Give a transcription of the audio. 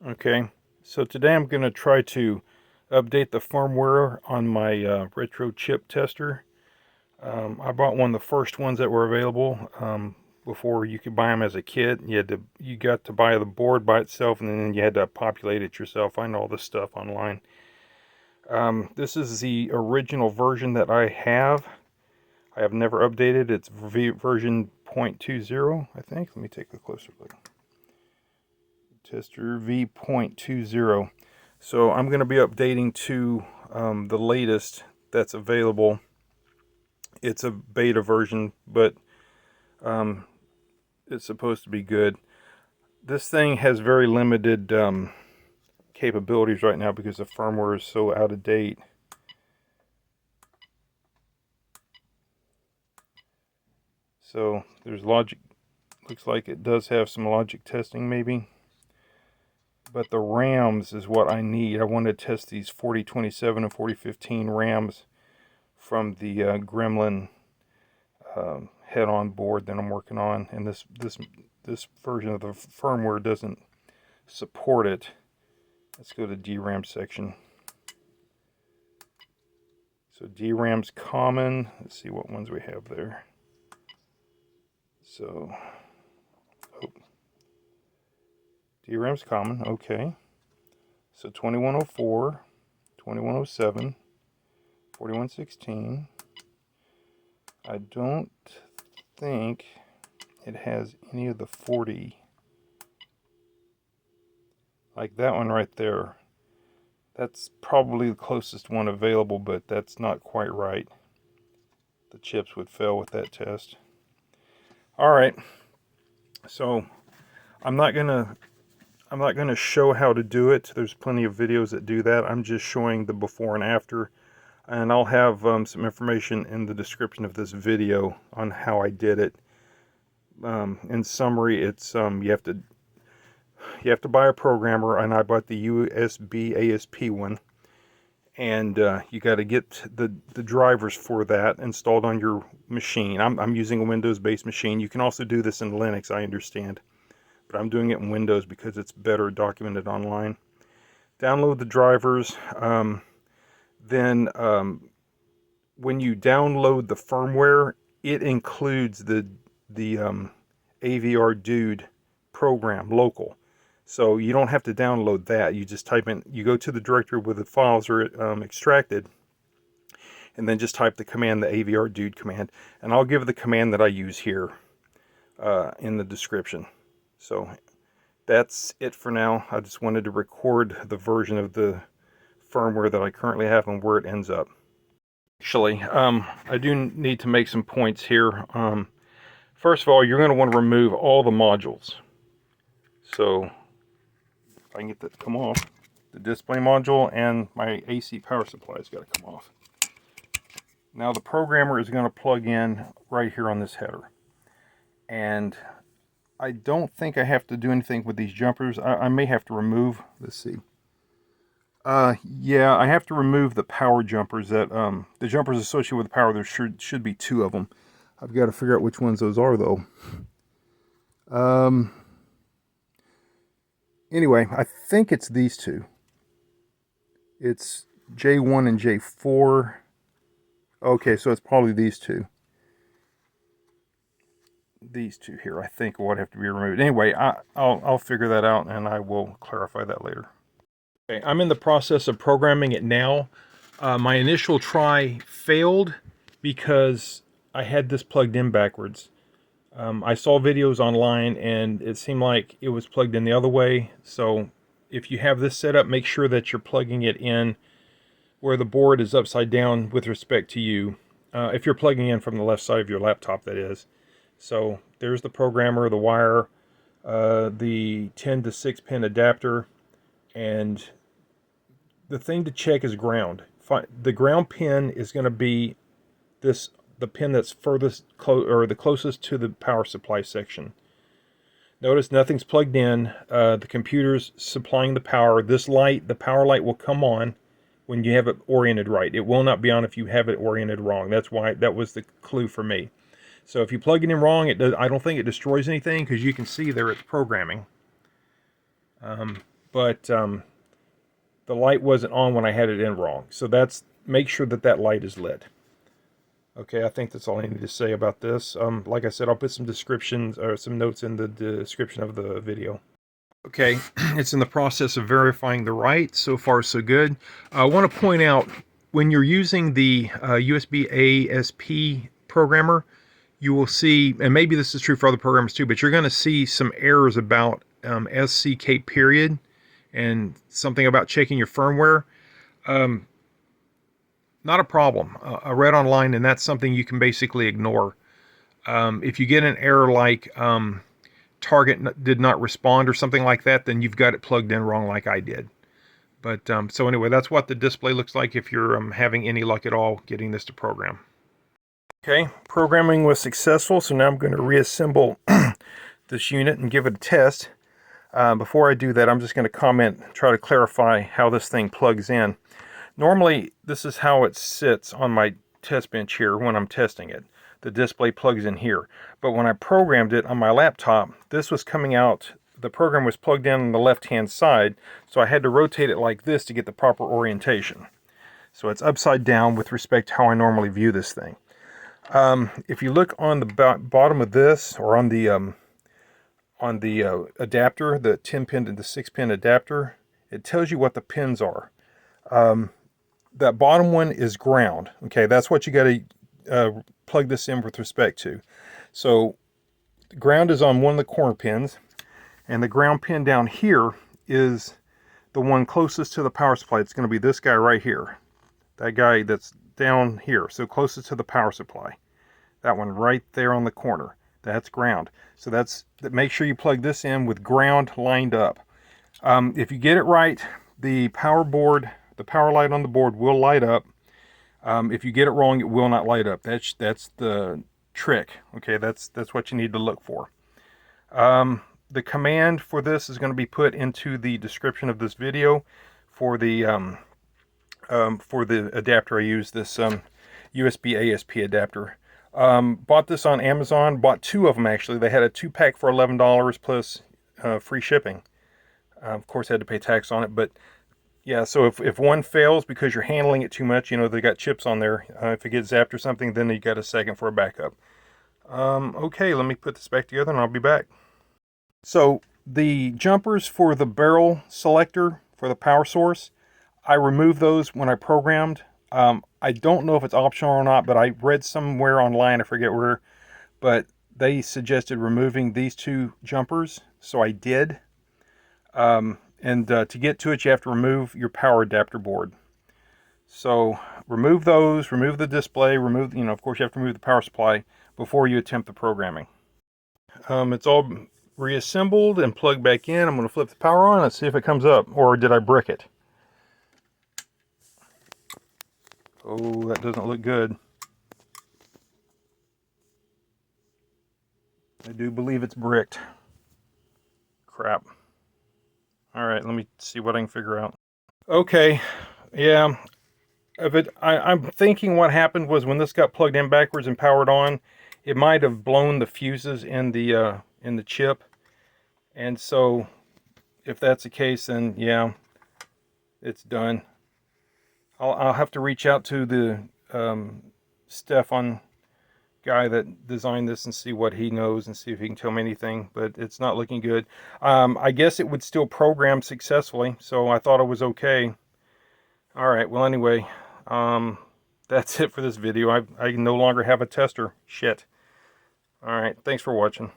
Okay, so today I'm going to try to update the firmware on my retro chip tester. I bought one of the first ones that were available before you could buy them as a kit. You got to buy the board by itself, and then you had to populate it yourself. Find all this stuff online. This is the original version that I have. I have never updated. It's version 0.20, I think. Let me take a closer look. Tester v.20. So I'm going to be updating to the latest that's available. It's a beta version, but it's supposed to be good. This thing has very limited capabilities right now because the firmware is so out of date. So there's logic. Looks like it does have some logic testing maybe. But the RAMs is what I need. I want to test these 4027 and 4015 RAMs from the Gremlin head-on board that I'm working on, and this version of the firmware doesn't support it. Let's go to DRAM section. So DRAM's common. Let's see what ones we have there. So DRAM's common, okay. So 2104, 2107, 4116. I don't think it has any of the 40. Like that one right there. That's probably the closest one available, but that's not quite right. The chips would fail with that test. All right. So I'm not gonna show how to do it. There's plenty of videos that do that. I'm just showing the before and after, and I'll have some information in the description of this video on how I did it. In summary, it's you have to buy a programmer, and I bought the usbASP one, and you got to get the drivers for that installed on your machine. I'm using a Windows-based machine. You can also do this in Linux, I understand, but I'm doing it in Windows because it's better documented online. Download the drivers. Then when you download the firmware, it includes the AVR Dude program local. So you don't have to download that. You just type in, you go to the directory where the files are extracted, and then just type the command, the AVR Dude command. And I'll give the command that I use here in the description. So that's it for now. I just wanted to record the version of the firmware that I currently have and where it ends up. Actually, I do need to make some points here. First of all, you're going to want to remove all the modules. So if I can get that to come off, the display module and my AC power supply has got to come off. Now the programmer is going to plug in right here on this header. And I don't think I have to do anything with these jumpers. I may have to remove, let's see. Yeah, I have to remove the power jumpers that, the jumpers associated with the power. There should be two of them. I've got to figure out which ones those are though. Anyway, I think it's these two. It's J1 and J4. Okay, so it's probably these two. These two here, I think, would have to be removed. Anyway, I'll figure that out, and I will clarify that later. Okay, I'm in the process of programming it now. My initial try failed because I had this plugged in backwards. I saw videos online, and it seemed like it was plugged in the other way. So if you have this set up, make sure that you're plugging it in where the board is upside down with respect to you. If you're plugging in from the left side of your laptop, that is. So there's the programmer, the wire, the 10 to 6 pin adapter, and the thing to check is ground. The ground pin is going to be the pin that's furthest or the closest to the power supply section. Notice nothing's plugged in. The computer's supplying the power. This light, the power light, will come on when you have it oriented right. It will not be on if you have it oriented wrong. That's why that was the clue for me. So if you plug it in wrong, I don't think it destroys anything, because you can see there it's programming. but the light wasn't on when I had it in wrong. So make sure that light is lit. Okay, I think that's all I need to say about this. Like I said, I'll put some descriptions or some notes in the description of the video. Okay, it's in the process of verifying the write. So far, so good. I want to point out, when you're using the usbASP programmer, you will see, and maybe this is true for other programmers too, but you're going to see some errors about SCK period and something about checking your firmware. Not a problem. I read online, and that's something you can basically ignore. If you get an error like target did not respond or something like that, then you've got it plugged in wrong like I did. But so anyway, that's what the display looks like if you're having any luck at all getting this to program. Okay, programming was successful, so now I'm going to reassemble this unit and give it a test. Before I do that, I'm just going to try to clarify how this thing plugs in. Normally, this is how it sits on my test bench here when I'm testing it. The display plugs in here. But when I programmed it on my laptop, this was coming out, the program was plugged in on the left-hand side, so I had to rotate it like this to get the proper orientation. So it's upside down with respect to how I normally view this thing. If you look on the bottom of this, or on the adapter, the 10-pin and the 6-pin adapter, it tells you what the pins are. That bottom one is ground. Okay, that's what you got to plug this in with respect to. So the ground is on one of the corner pins, and the ground pin down here is the one closest to the power supply. It's going to be this guy right here. That guy that's down here, so closest to the power supply. That one right there on the corner. That's ground. So make sure you plug this in with ground lined up. If you get it right, the power light on the board will light up. If you get it wrong, it will not light up. That's the trick. Okay, that's what you need to look for. The command for this is going to be put into the description of this video for the adapter I use, this usbASP adapter. Bought this on Amazon. Bought two of them actually. They had a 2-pack for $11 plus free shipping. Of course, I had to pay tax on it, but yeah, so if one fails because you're handling it too much, they got chips on there. If it gets zapped or something, then you got a second for a backup. Okay, let me put this back together and I'll be back. So the jumpers for the barrel selector for the power source, I removed those when I programmed. I don't know if it's optional or not, but I read somewhere online, I forget where, but they suggested removing these two jumpers, so I did. To get to it, you have to remove your power adapter board. So remove those, remove the display, of course you have to remove the power supply before you attempt the programming. It's all reassembled and plugged back in. I'm going to flip the power on and see if it comes up, or did I brick it? Oh, that doesn't look good. I do believe it's bricked. Crap. Alright, let me see what I can figure out. Okay, yeah. I'm thinking what happened was when this got plugged in backwards and powered on, it might have blown the fuses in the chip. And so, if that's the case, then yeah, it's done. I'll have to reach out to the Stephan guy that designed this and see what he knows and see if he can tell me anything, but it's not looking good. I guess it would still program successfully, so I thought it was okay. Alright, well anyway, that's it for this video. I no longer have a tester. Shit. Alright, thanks for watching.